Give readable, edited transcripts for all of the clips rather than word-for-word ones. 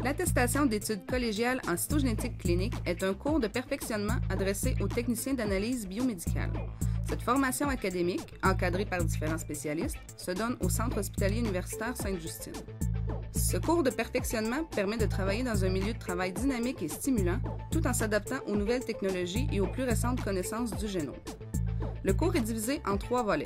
L'attestation d'études collégiales en cytogénétique clinique est un cours de perfectionnement adressé aux techniciens d'analyse biomédicale. Cette formation académique, encadrée par différents spécialistes, se donne au Centre hospitalier universitaire Sainte-Justine. Ce cours de perfectionnement permet de travailler dans un milieu de travail dynamique et stimulant, tout en s'adaptant aux nouvelles technologies et aux plus récentes connaissances du génome. Le cours est divisé en 3 volets.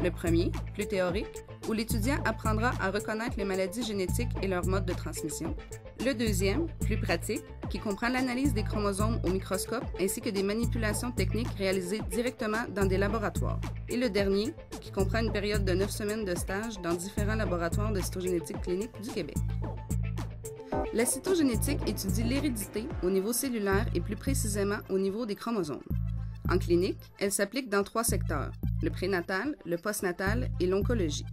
Le premier, plus théorique, où l'étudiant apprendra à reconnaître les maladies génétiques et leur mode de transmission. Le deuxième, plus pratique, qui comprend l'analyse des chromosomes au microscope ainsi que des manipulations techniques réalisées directement dans des laboratoires. Et le dernier, qui comprend une période de 9 semaines de stage dans différents laboratoires de cytogénétique clinique du Québec. La cytogénétique étudie l'hérédité au niveau cellulaire et plus précisément au niveau des chromosomes. En clinique, elle s'applique dans 3 secteurs, le prénatal, le postnatal et l'oncologie.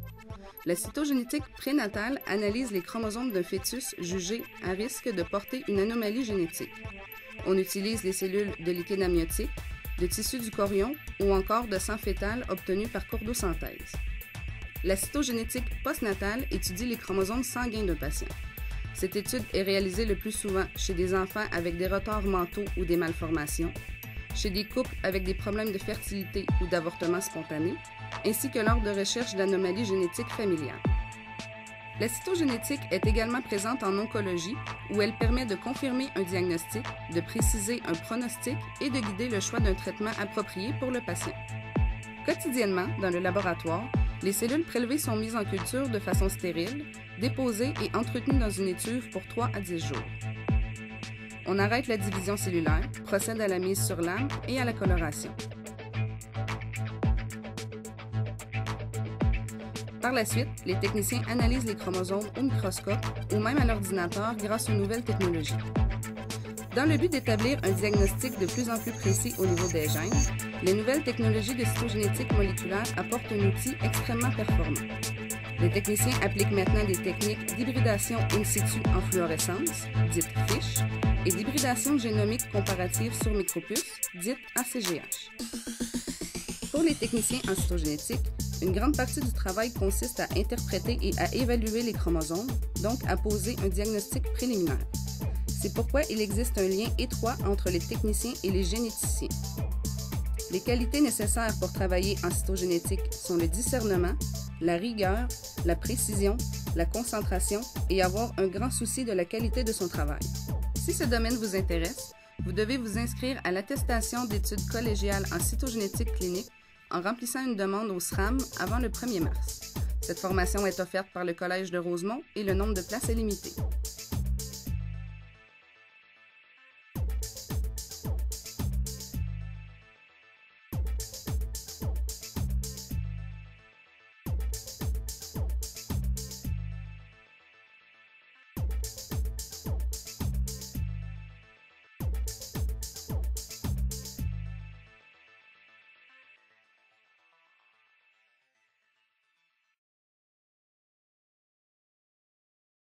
La cytogénétique prénatale analyse les chromosomes d'un fœtus jugé à risque de porter une anomalie génétique. On utilise les cellules de liquide amniotique, de tissu du chorion ou encore de sang fœtal obtenu par cordosynthèse. La cytogénétique postnatale étudie les chromosomes sanguins d'un patient. Cette étude est réalisée le plus souvent chez des enfants avec des retards mentaux ou des malformations, chez des couples avec des problèmes de fertilité ou d'avortement spontané, ainsi que lors de recherche d'anomalies génétiques familiales. La cytogénétique est également présente en oncologie, où elle permet de confirmer un diagnostic, de préciser un pronostic et de guider le choix d'un traitement approprié pour le patient. Quotidiennement, dans le laboratoire, les cellules prélevées sont mises en culture de façon stérile, déposées et entretenues dans une étuve pour 3 à 10 jours. On arrête la division cellulaire, procède à la mise sur lame et à la coloration. Par la suite, les techniciens analysent les chromosomes au microscope ou même à l'ordinateur grâce aux nouvelles technologies. Dans le but d'établir un diagnostic de plus en plus précis au niveau des gènes, les nouvelles technologies de cytogénétique moléculaire apportent un outil extrêmement performant. Les techniciens appliquent maintenant des techniques d'hybridation in situ en fluorescence, dites FISH, et d'hybridation génomique comparative sur micropuce, dite ACGH. Pour les techniciens en cytogénétique, une grande partie du travail consiste à interpréter et à évaluer les chromosomes, donc à poser un diagnostic préliminaire. C'est pourquoi il existe un lien étroit entre les techniciens et les généticiens. Les qualités nécessaires pour travailler en cytogénétique sont le discernement, la rigueur, la précision, la concentration et avoir un grand souci de la qualité de son travail. Si ce domaine vous intéresse, vous devez vous inscrire à l'attestation d'études collégiales en cytogénétique clinique en remplissant une demande au SRAM avant le 1er mars. Cette formation est offerte par le Collège de Rosemont et le nombre de places est limité.